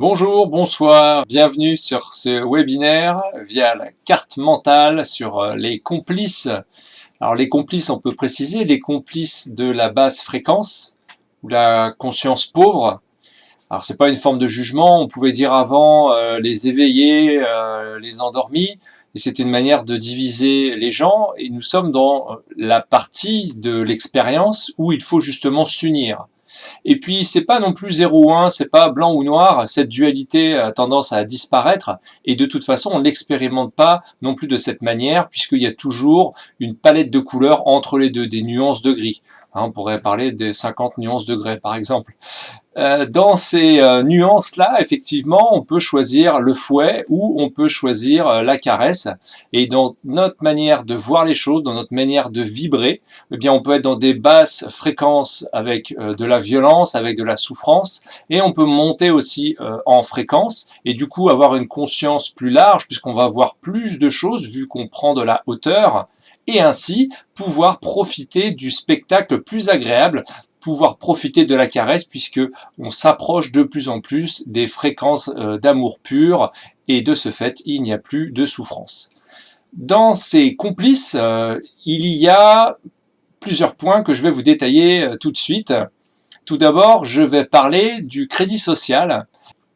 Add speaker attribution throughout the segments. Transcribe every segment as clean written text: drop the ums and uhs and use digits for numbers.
Speaker 1: Bonjour, bonsoir, bienvenue sur ce webinaire via la carte mentale sur les complices. Alors les complices, on peut préciser, les complices de la basse fréquence ou la conscience pauvre. Alors c'est pas une forme de jugement, on pouvait dire avant les éveillés, les endormis, et c'était une manière de diviser les gens, et nous sommes dans la partie de l'expérience où il faut justement s'unir. Et puis, c'est pas non plus 0 ou 1, c'est pas blanc ou noir, cette dualité a tendance à disparaître, et de toute façon, on l'expérimente pas non plus de cette manière, puisqu'il y a toujours une palette de couleurs entre les deux, des nuances de gris. On pourrait parler des 50 nuances de grès, par exemple. Dans ces nuances-là, effectivement, on peut choisir le fouet ou on peut choisir la caresse. Et dans notre manière de voir les choses, dans notre manière de vibrer, eh bien, on peut être dans des basses fréquences avec de la violence, avec de la souffrance, et on peut monter aussi en fréquence et du coup avoir une conscience plus large puisqu'on va voir plus de choses vu qu'on prend de la hauteur et ainsi pouvoir profiter du spectacle plus agréable, pouvoir profiter de la caresse puisque on s'approche de plus en plus des fréquences d'amour pur et de ce fait il n'y a plus de souffrance. Dans ces complices, il y a plusieurs points que je vais vous détailler tout de suite. Tout d'abord, je vais parler du crédit social.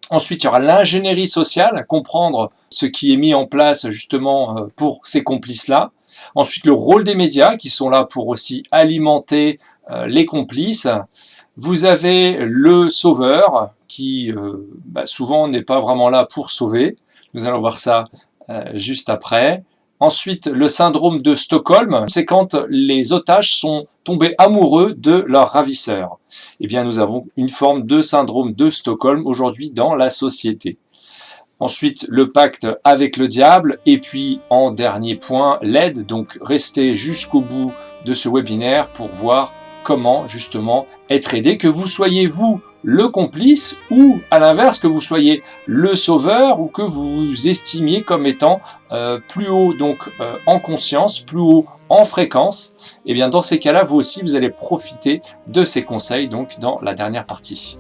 Speaker 1: Ensuite, il y aura l'ingénierie sociale, comprendre ce qui est mis en place justement pour ces complices-là. Ensuite, le rôle des médias qui sont là pour aussi alimenter les complices. Vous avez le sauveur qui souvent n'est pas vraiment là pour sauver. Nous allons voir ça juste après. Ensuite, le syndrome de Stockholm, c'est quand les otages sont tombés amoureux de leur ravisseur. Eh bien, nous avons une forme de syndrome de Stockholm aujourd'hui dans la société. Ensuite, le pacte avec le diable. Et puis, en dernier point, l'aide. Donc, restez jusqu'au bout de ce webinaire pour voir comment, justement, être aidé. Que vous soyez, vous, le complice ou, à l'inverse, que vous soyez le sauveur ou que vous vous estimiez comme étant plus haut donc en conscience, plus haut en fréquence. Et bien, dans ces cas-là, vous aussi, vous allez profiter de ces conseils donc dans la dernière partie.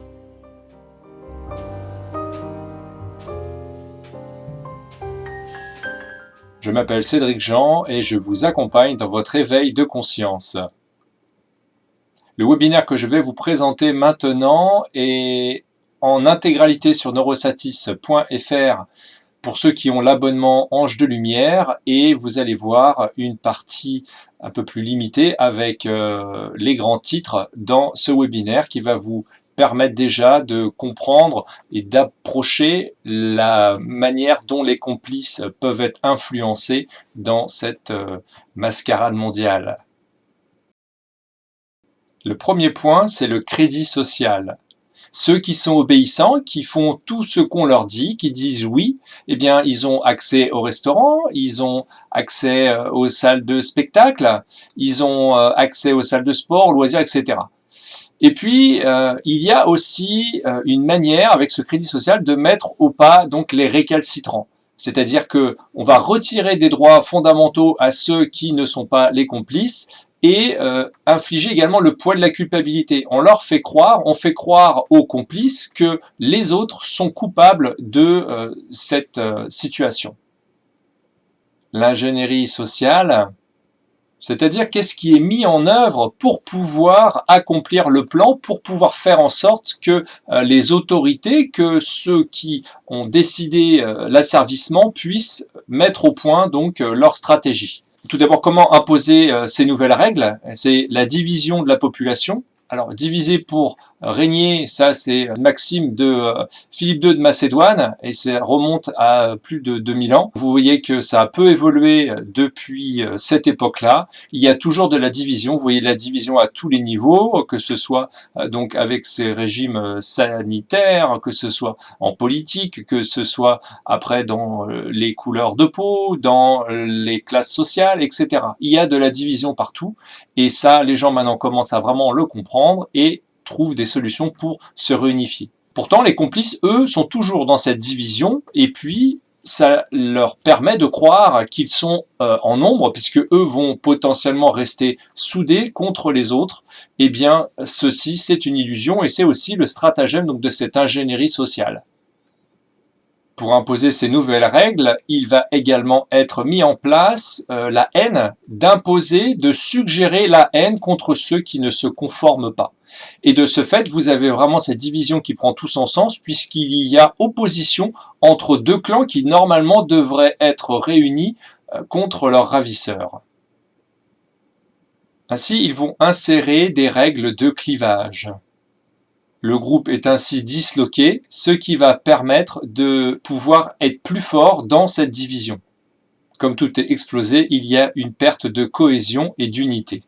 Speaker 1: Je m'appelle Cédric Jean et je vous accompagne dans votre éveil de conscience. Le webinaire que je vais vous présenter maintenant est en intégralité sur neurosatis.fr pour ceux qui ont l'abonnement Ange de Lumière et vous allez voir une partie un peu plus limitée avec les grands titres dans ce webinaire qui va vous permettre déjà de comprendre et d'approcher la manière dont les complices peuvent être influencés dans cette mascarade mondiale. Le premier point, c'est le crédit social. Ceux qui sont obéissants, qui font tout ce qu'on leur dit, qui disent oui, eh bien, ils ont accès au restaurant, ils ont accès aux salles de spectacle, ils ont accès aux salles de sport, loisirs, etc. Et puis, il y a aussi une manière, avec ce crédit social, de mettre au pas donc les récalcitrants. C'est-à-dire que on va retirer des droits fondamentaux à ceux qui ne sont pas les complices et infliger également le poids de la culpabilité. On fait croire aux complices que les autres sont coupables de cette situation. L'ingénierie sociale, c'est-à-dire qu'est-ce qui est mis en œuvre pour pouvoir accomplir le plan, pour pouvoir faire en sorte que les autorités, que ceux qui ont décidé l'asservissement puissent mettre au point donc leur stratégie. Tout d'abord, comment imposer ces nouvelles règles? C'est la division de la population. Alors, diviser pour régner, ça c'est une maxime de Philippe II de Macédoine et ça remonte à plus de 2000 ans. Vous voyez que ça a peu évolué depuis cette époque-là. Il y a toujours de la division. Vous voyez la division à tous les niveaux, que ce soit donc avec ces régimes sanitaires, que ce soit en politique, que ce soit après dans les couleurs de peau, dans les classes sociales, etc. Il y a de la division partout et ça, les gens maintenant commencent à vraiment le comprendre et trouvent des solutions pour se réunifier. Pourtant, les complices, eux, sont toujours dans cette division et puis ça leur permet de croire qu'ils sont en nombre puisque eux vont potentiellement rester soudés contre les autres. Eh bien, ceci, c'est une illusion et c'est aussi le stratagème donc, de cette ingénierie sociale. Pour imposer ces nouvelles règles, il va également être mis en place la haine, d'imposer, de suggérer la haine contre ceux qui ne se conforment pas. Et de ce fait, vous avez vraiment cette division qui prend tout son sens, puisqu'il y a opposition entre deux clans qui normalement devraient être réunis contre leurs ravisseurs. Ainsi, ils vont insérer des règles de clivage. Le groupe est ainsi disloqué, ce qui va permettre de pouvoir être plus fort dans cette division. Comme tout est explosé, il y a une perte de cohésion et d'unité.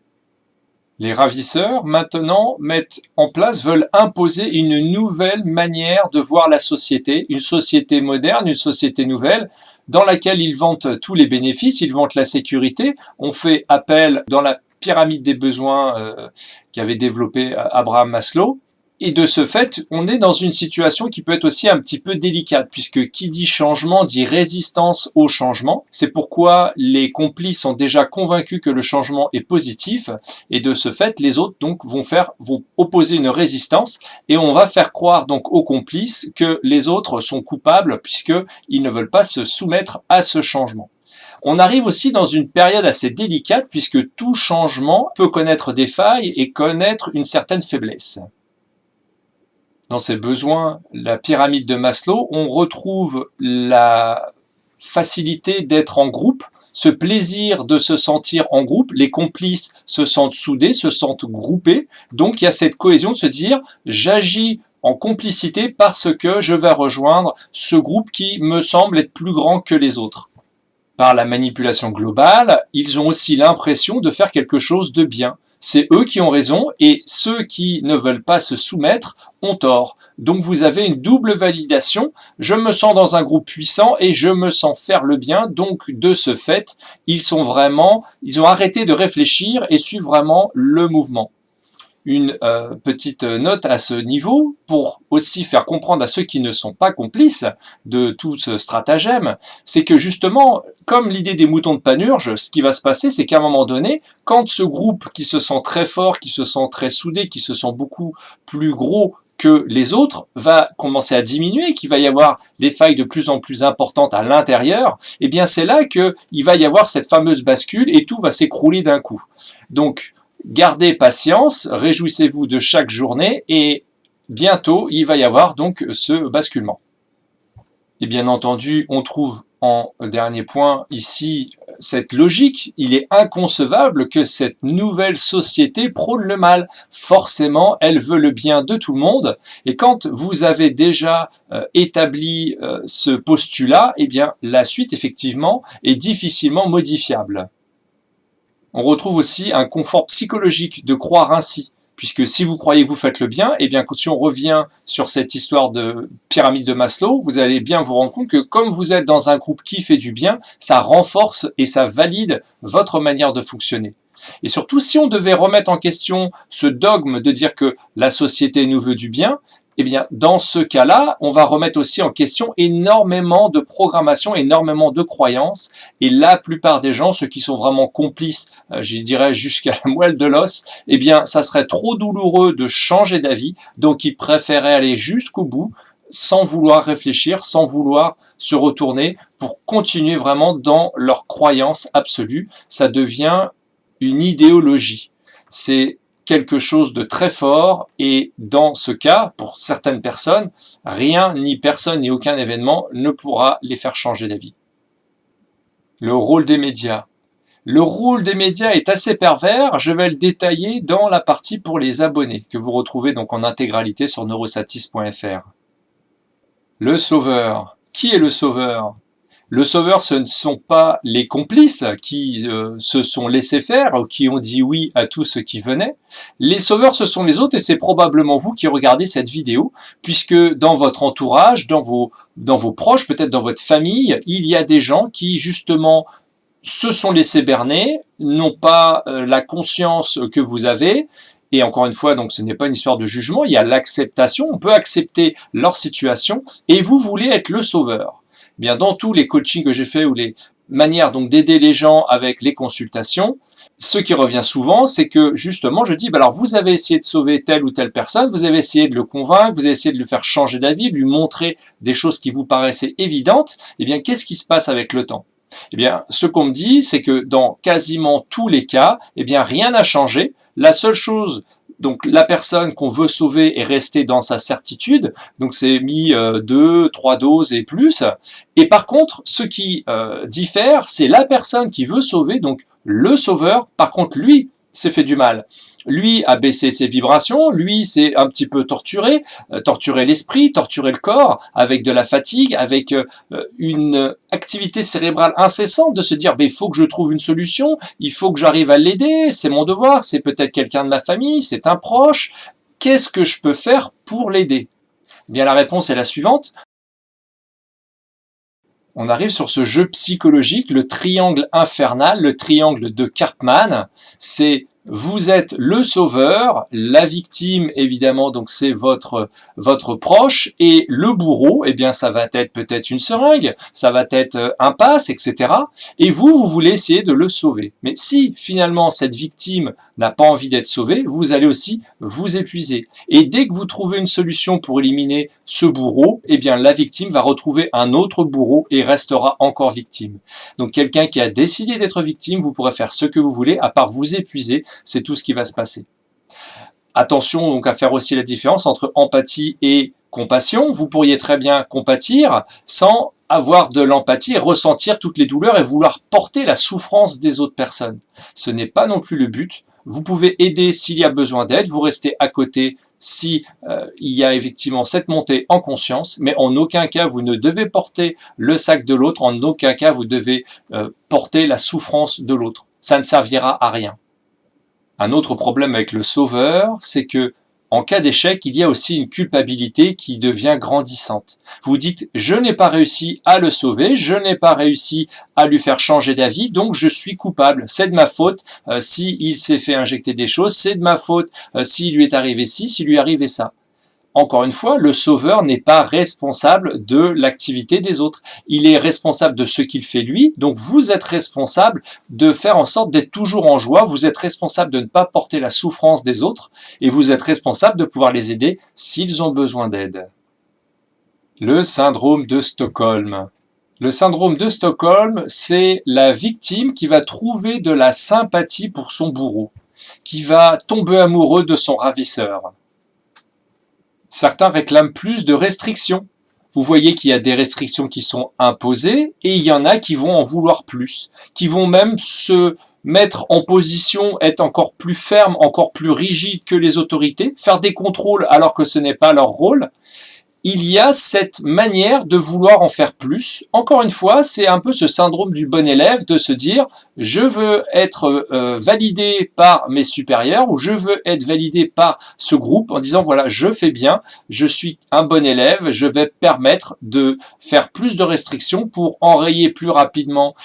Speaker 1: Les ravisseurs, maintenant, veulent imposer une nouvelle manière de voir la société, une société moderne, une société nouvelle, dans laquelle ils vantent tous les bénéfices, ils vantent la sécurité. On fait appel dans la pyramide des besoins qu'avait développé Abraham Maslow. Et de ce fait, on est dans une situation qui peut être aussi un petit peu délicate, puisque qui dit changement dit résistance au changement. C'est pourquoi les complices sont déjà convaincus que le changement est positif, et de ce fait, les autres donc vont opposer une résistance, et on va faire croire donc aux complices que les autres sont coupables, puisqu'ils ne veulent pas se soumettre à ce changement. On arrive aussi dans une période assez délicate, puisque tout changement peut connaître des failles et connaître une certaine faiblesse. Dans ces besoins, la pyramide de Maslow, on retrouve la facilité d'être en groupe, ce plaisir de se sentir en groupe, les complices se sentent soudés, se sentent groupés, donc il y a cette cohésion de se dire « j'agis en complicité parce que je vais rejoindre ce groupe qui me semble être plus grand que les autres ». Par la manipulation globale, ils ont aussi l'impression de faire quelque chose de bien. C'est eux qui ont raison et ceux qui ne veulent pas se soumettre ont tort. Donc vous avez une double validation. Je me sens dans un groupe puissant et je me sens faire le bien. Donc de ce fait, ils ont arrêté de réfléchir et suivent vraiment le mouvement. Une petite note à ce niveau pour aussi faire comprendre à ceux qui ne sont pas complices de tout ce stratagème, c'est que justement, comme l'idée des moutons de Panurge, ce qui va se passer, c'est qu'à un moment donné, quand ce groupe qui se sent très fort, qui se sent très soudé, qui se sent beaucoup plus gros que les autres va commencer à diminuer, qu'il va y avoir des failles de plus en plus importantes à l'intérieur, et bien c'est là qu'il va y avoir cette fameuse bascule et tout va s'écrouler d'un coup. Donc, gardez patience, réjouissez-vous de chaque journée et bientôt il va y avoir donc ce basculement. Et bien entendu, on trouve en dernier point ici cette logique. Il est inconcevable que cette nouvelle société prône le mal. Forcément, elle veut le bien de tout le monde. Et quand vous avez déjà établi ce postulat, eh bien la suite effectivement est difficilement modifiable. On retrouve aussi un confort psychologique de croire ainsi, puisque si vous croyez que vous faites le bien, eh bien si on revient sur cette histoire de pyramide de Maslow, vous allez bien vous rendre compte que comme vous êtes dans un groupe qui fait du bien, ça renforce et ça valide votre manière de fonctionner. Et surtout, si on devait remettre en question ce dogme de dire que la société nous veut du bien, eh bien, dans ce cas-là, on va remettre aussi en question énormément de programmation, énormément de croyances. Et la plupart des gens, ceux qui sont vraiment complices, je dirais jusqu'à la moelle de l'os, eh bien, ça serait trop douloureux de changer d'avis. Donc, ils préféraient aller jusqu'au bout, sans vouloir réfléchir, sans vouloir se retourner, pour continuer vraiment dans leur croyance absolue. Ça devient une idéologie. C'est quelque chose de très fort et dans ce cas, pour certaines personnes, rien ni personne ni aucun événement ne pourra les faire changer d'avis. Le rôle des médias. Le rôle des médias est assez pervers, je vais le détailler dans la partie pour les abonnés, que vous retrouvez donc en intégralité sur neurosatis.fr. Le sauveur. Qui est le sauveur ? Le sauveur, ce ne sont pas les complices qui se sont laissés faire, ou qui ont dit oui à tout ce qui venait. Les sauveurs, ce sont les autres, et c'est probablement vous qui regardez cette vidéo, puisque dans votre entourage, dans vos proches, peut-être dans votre famille, il y a des gens qui, justement, se sont laissés berner, n'ont pas la conscience que vous avez. Et encore une fois, donc ce n'est pas une histoire de jugement, il y a l'acceptation, on peut accepter leur situation, et vous voulez être le sauveur. Bien, dans tous les coachings que j'ai fait ou les manières donc d'aider les gens avec les consultations, Ce qui revient souvent, c'est que justement, je dis, alors vous avez essayé de sauver telle ou telle personne, vous avez essayé de le convaincre, vous avez essayé de le faire changer d'avis, de lui montrer des choses qui vous paraissaient évidentes, eh bien, qu'est-ce qui se passe avec le temps? Eh bien, ce qu'on me dit, c'est que dans quasiment tous les cas, eh bien, rien n'a changé. La seule chose, donc la personne qu'on veut sauver est restée dans sa certitude, donc c'est mis 2, 3 doses et plus. Et par contre, ce qui diffère, c'est la personne qui veut sauver, donc le sauveur, par contre, lui, s'est fait du mal. Lui a baissé ses vibrations, lui s'est un petit peu torturé, torturé l'esprit, torturé le corps, avec de la fatigue, avec une activité cérébrale incessante de se dire, il faut que je trouve une solution, il faut que j'arrive à l'aider, c'est mon devoir, c'est peut-être quelqu'un de ma famille, c'est un proche, qu'est-ce que je peux faire pour l'aider? Bien, la réponse est la suivante. On arrive sur ce jeu psychologique, le triangle infernal, le triangle de Karpman. C'est vous êtes le sauveur, la victime évidemment, donc c'est votre proche, et le bourreau, eh bien ça va être peut-être une seringue, ça va être un passe, etc. Et vous voulez essayer de le sauver. Mais si finalement cette victime n'a pas envie d'être sauvée, vous allez aussi vous épuiser. Et dès que vous trouvez une solution pour éliminer ce bourreau, eh bien la victime va retrouver un autre bourreau et restera encore victime. Donc quelqu'un qui a décidé d'être victime, vous pourrez faire ce que vous voulez, à part vous épuiser, c'est tout ce qui va se passer. Attention donc à faire aussi la différence entre empathie et compassion. Vous pourriez très bien compatir sans avoir de l'empathie et ressentir toutes les douleurs et vouloir porter la souffrance des autres personnes. Ce n'est pas non plus le but. Vous pouvez aider s'il y a besoin d'aide, vous restez à côté si il y a effectivement cette montée en conscience, mais en aucun cas vous ne devez porter le sac de l'autre, en aucun cas vous devez porter la souffrance de l'autre. Ça ne servira à rien. Un autre problème avec le sauveur, c'est que en cas d'échec, il y a aussi une culpabilité qui devient grandissante. Vous dites, je n'ai pas réussi à le sauver, je n'ai pas réussi à lui faire changer d'avis, donc je suis coupable. C'est de ma faute s'il s'est fait injecter des choses, c'est de ma faute s'il lui est arrivé ci, s'il lui est arrivé ça. Encore une fois, le sauveur n'est pas responsable de l'activité des autres. Il est responsable de ce qu'il fait lui. Donc vous êtes responsable de faire en sorte d'être toujours en joie. Vous êtes responsable de ne pas porter la souffrance des autres. Et vous êtes responsable de pouvoir les aider s'ils ont besoin d'aide. Le syndrome de Stockholm. Le syndrome de Stockholm, c'est la victime qui va trouver de la sympathie pour son bourreau, qui va tomber amoureux de son ravisseur. Certains réclament plus de restrictions. Vous voyez qu'il y a des restrictions qui sont imposées et il y en a qui vont en vouloir plus, qui vont même se mettre en position, être encore plus fermes, encore plus rigides que les autorités, faire des contrôles alors que ce n'est pas leur rôle. Il y a cette manière de vouloir en faire plus. Encore une fois, c'est un peu ce syndrome du bon élève de se dire « je veux être validé par mes supérieurs » ou « je veux être validé par ce groupe » en disant « voilà, je fais bien, je suis un bon élève, je vais permettre de faire plus de restrictions pour enrayer plus rapidement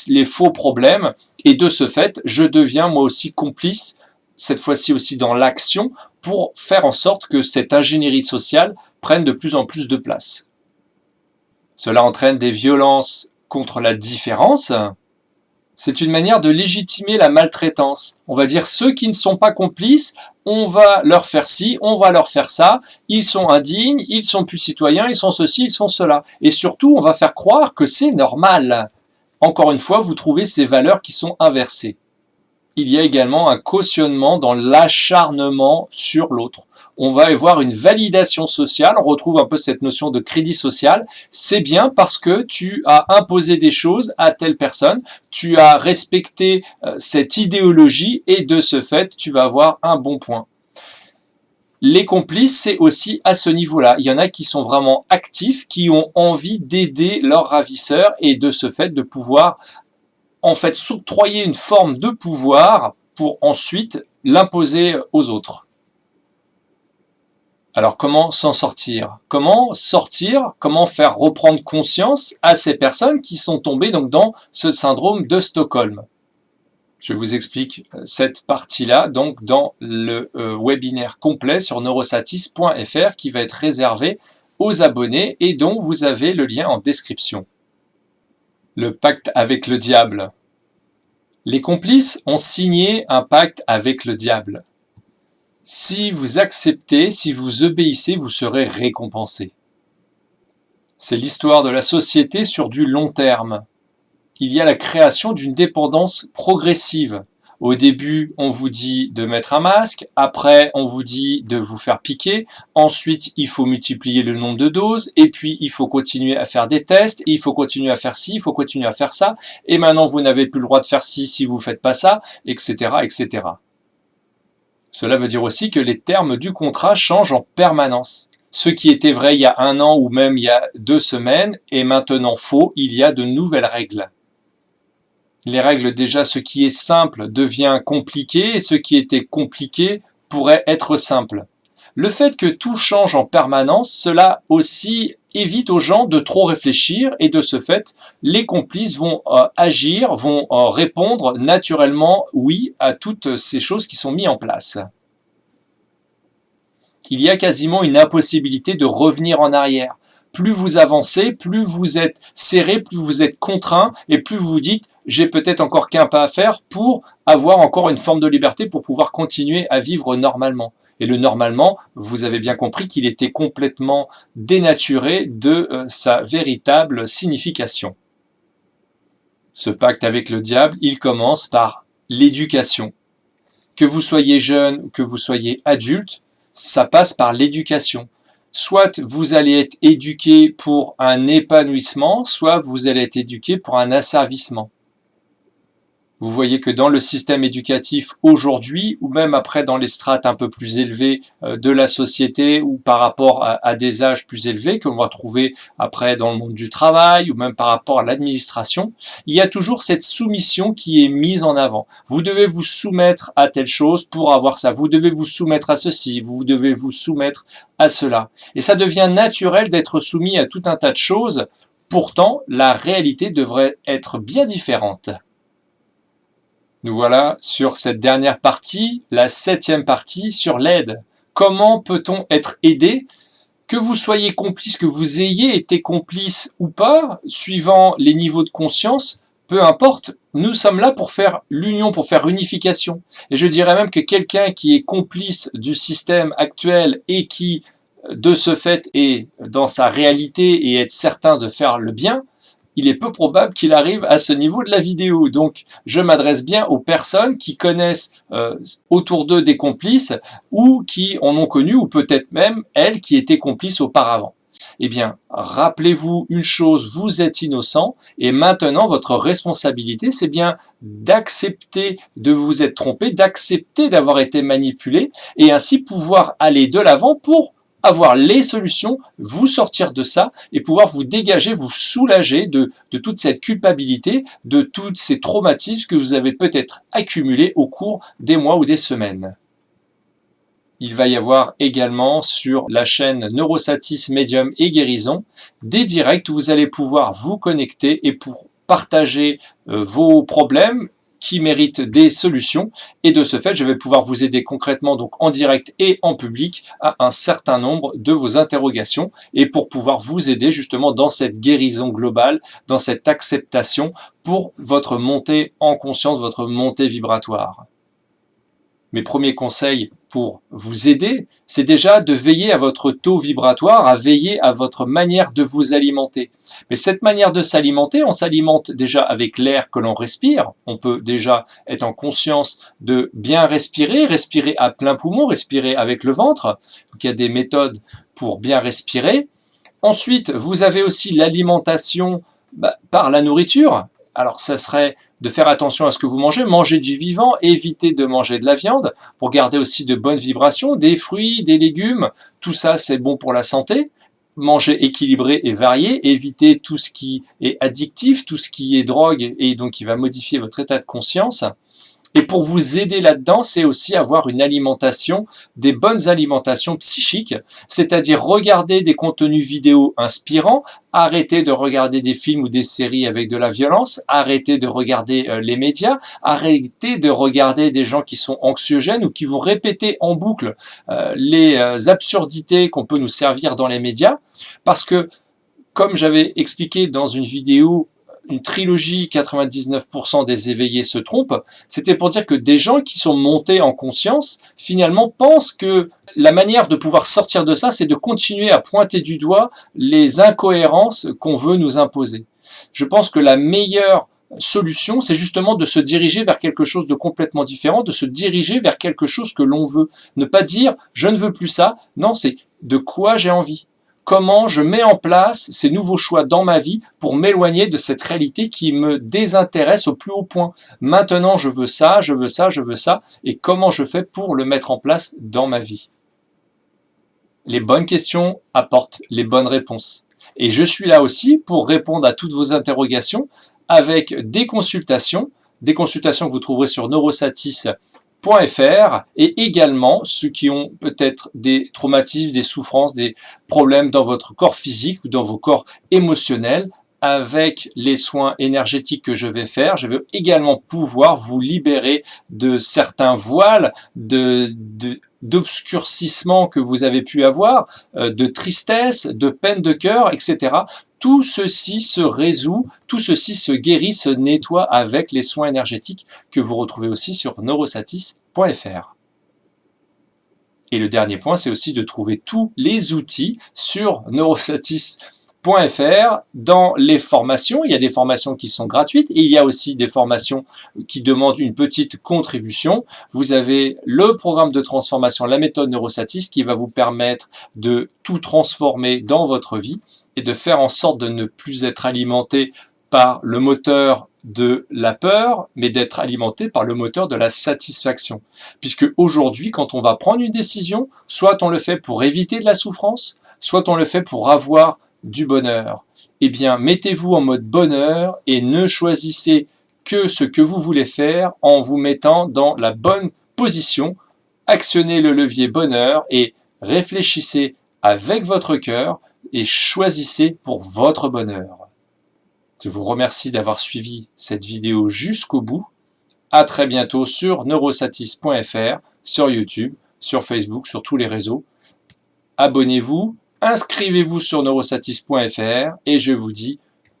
Speaker 1: les faux problèmes et de ce fait, je deviens moi aussi complice, cette fois-ci aussi dans l'action, pour faire en sorte que cette ingénierie sociale prenne de plus en plus de place. Cela entraîne des violences contre la différence. C'est une manière de légitimer la maltraitance. On va dire ceux qui ne sont pas complices, on va leur faire ci, on va leur faire ça, ils sont indignes, ils sont plus citoyens, ils sont ceci, ils sont cela. Et surtout, on va faire croire que c'est normal. Encore une fois, vous trouvez ces valeurs qui sont inversées. Il y a également un cautionnement dans l'acharnement sur l'autre. On va avoir une validation sociale, on retrouve un peu cette notion de crédit social. C'est bien parce que tu as imposé des choses à telle personne, tu as respecté cette idéologie et de ce fait, tu vas avoir un bon point. Les complices, c'est aussi à ce niveau-là. Il y en a qui sont vraiment actifs, qui ont envie d'aider leur ravisseur et de ce fait de pouvoir en fait s'octroyer une forme de pouvoir pour ensuite l'imposer aux autres. Alors comment s'en sortir? Comment sortir? Comment faire reprendre conscience à ces personnes qui sont tombées donc dans ce syndrome de Stockholm? Je vous explique cette partie-là donc dans le webinaire complet sur neurosatis.fr qui va être réservé aux abonnés et dont vous avez le lien en description. Le pacte avec le diable. Les complices ont signé un pacte avec le diable. Si vous acceptez, si vous obéissez, vous serez récompensé. C'est l'histoire de la société sur du long terme. Il y a la création d'une dépendance progressive. Au début, on vous dit de mettre un masque, après on vous dit de vous faire piquer, ensuite il faut multiplier le nombre de doses, et puis il faut continuer à faire des tests, et il faut continuer à faire ci, il faut continuer à faire ça, et maintenant vous n'avez plus le droit de faire ci si vous ne faites pas ça, etc., etc. Cela veut dire aussi que les termes du contrat changent en permanence. Ce qui était vrai il y a 1 an ou même il y a 2 semaines est maintenant faux, il y a de nouvelles règles. Les règles, déjà, ce qui est simple devient compliqué et ce qui était compliqué pourrait être simple. Le fait que tout change en permanence, cela aussi évite aux gens de trop réfléchir et de ce fait, les complices vont agir, vont répondre naturellement oui à toutes ces choses qui sont mises en place. Il y a quasiment une impossibilité de revenir en arrière. Plus vous avancez, plus vous êtes serré, plus vous êtes contraint et plus vous vous dites « j'ai peut-être encore qu'un pas à faire pour avoir encore une forme de liberté pour pouvoir continuer à vivre normalement ». Et le normalement, vous avez bien compris qu'il était complètement dénaturé de sa véritable signification. Ce pacte avec le diable, il commence par l'éducation. Que vous soyez jeune, que vous soyez adulte, ça passe par l'éducation. Soit vous allez être éduqué pour un épanouissement, soit vous allez être éduqué pour un asservissement. Vous voyez que dans le système éducatif aujourd'hui, ou même après dans les strates un peu plus élevées de la société, ou par rapport à des âges plus élevés, que l'on va trouver après dans le monde du travail, ou même par rapport à l'administration, il y a toujours cette soumission qui est mise en avant. Vous devez vous soumettre à telle chose pour avoir ça, vous devez vous soumettre à ceci, vous devez vous soumettre à cela. Et ça devient naturel d'être soumis à tout un tas de choses, pourtant la réalité devrait être bien différente. Nous voilà sur cette dernière partie, la 7e partie sur l'aide. Comment peut-on être aidé? Que vous soyez complice, que vous ayez été complice ou pas, suivant les niveaux de conscience, peu importe, nous sommes là pour faire l'union, pour faire unification. Et je dirais même que quelqu'un qui est complice du système actuel et qui, de ce fait, est dans sa réalité et est certain de faire le bien, il est peu probable qu'il arrive à ce niveau de la vidéo. Donc, je m'adresse bien aux personnes qui connaissent autour d'eux des complices ou qui en ont connu, ou peut-être même elles qui étaient complices auparavant. Eh bien, rappelez-vous une chose, vous êtes innocent et maintenant votre responsabilité, c'est bien d'accepter de vous être trompé, d'accepter d'avoir été manipulé et ainsi pouvoir aller de l'avant pour avoir les solutions, vous sortir de ça et pouvoir vous dégager, vous soulager de toute cette culpabilité, de tous ces traumatismes que vous avez peut-être accumulés au cours des mois ou des semaines. Il va y avoir également sur la chaîne Neurosatis Médium et Guérison des directs où vous allez pouvoir vous connecter et pour partager vos problèmes qui méritent des solutions et de ce fait je vais pouvoir vous aider concrètement donc en direct et en public à un certain nombre de vos interrogations et pour pouvoir vous aider justement dans cette guérison globale, dans cette acceptation pour votre montée en conscience, votre montée vibratoire. Mes premiers conseils pour vous aider, c'est déjà de veiller à votre taux vibratoire, à veiller à votre manière de vous alimenter. Mais cette manière de s'alimenter, on s'alimente déjà avec l'air que l'on respire. On peut déjà être en conscience de bien respirer, respirer à plein poumon, respirer avec le ventre. Donc, il y a des méthodes pour bien respirer. Ensuite, vous avez aussi l'alimentation par la nourriture. Alors, ça serait de faire attention à ce que vous mangez, manger du vivant, éviter de manger de la viande, pour garder aussi de bonnes vibrations, des fruits, des légumes, tout ça c'est bon pour la santé. Manger équilibré et varié, éviter tout ce qui est addictif, tout ce qui est drogue et donc qui va modifier votre état de conscience. Et pour vous aider là-dedans, c'est aussi avoir une alimentation, des bonnes alimentations psychiques, c'est-à-dire regarder des contenus vidéo inspirants, arrêter de regarder des films ou des séries avec de la violence, arrêter de regarder les médias, arrêter de regarder des gens qui sont anxiogènes ou qui vont répéter en boucle les absurdités qu'on peut nous servir dans les médias, parce que, comme j'avais expliqué dans une vidéo une trilogie 99% des éveillés se trompent, c'était pour dire que des gens qui sont montés en conscience, finalement, pensent que la manière de pouvoir sortir de ça, c'est de continuer à pointer du doigt les incohérences qu'on veut nous imposer. Je pense que la meilleure solution, c'est justement de se diriger vers quelque chose de complètement différent, de se diriger vers quelque chose que l'on veut. Ne pas dire « je ne veux plus ça », non, c'est de quoi j'ai envie. Comment je mets en place ces nouveaux choix dans ma vie pour m'éloigner de cette réalité qui me désintéresse au plus haut point. Maintenant, je veux ça, je veux ça, je veux ça, et comment je fais pour le mettre en place dans ma vie? Les bonnes questions apportent les bonnes réponses. Et je suis là aussi pour répondre à toutes vos interrogations avec des consultations que vous trouverez sur neurosatis.fr et également ceux qui ont peut-être des traumatismes, des souffrances, des problèmes dans votre corps physique ou dans vos corps émotionnels. Avec les soins énergétiques que je vais faire, je vais également pouvoir vous libérer de certains voiles, d'obscurcissement que vous avez pu avoir, de tristesse, de peine de cœur, etc. Tout ceci se résout, tout ceci se guérit, se nettoie avec les soins énergétiques que vous retrouvez aussi sur neurosatis.fr. Et le dernier point, c'est aussi de trouver tous les outils sur neurosatis.fr. Dans les formations, il y a des formations qui sont gratuites et il y a aussi des formations qui demandent une petite contribution. Vous avez le programme de transformation, la méthode Neurosatis, qui va vous permettre de tout transformer dans votre vie et de faire en sorte de ne plus être alimenté par le moteur de la peur, mais d'être alimenté par le moteur de la satisfaction. Puisque aujourd'hui, quand on va prendre une décision, soit on le fait pour éviter de la souffrance, soit on le fait pour avoir du bonheur. Eh bien, mettez-vous en mode bonheur et ne choisissez que ce que vous voulez faire en vous mettant dans la bonne position. Actionnez le levier bonheur et réfléchissez avec votre cœur et choisissez pour votre bonheur. Je vous remercie d'avoir suivi cette vidéo jusqu'au bout. À très bientôt sur neurosatis.fr, sur YouTube, sur Facebook, sur tous les réseaux. Abonnez-vous. Inscrivez-vous sur neurosatis.fr et je vous dis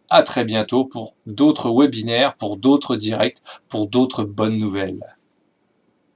Speaker 1: à très bientôt pour d'autres webinaires, pour d'autres directs, pour d'autres bonnes nouvelles.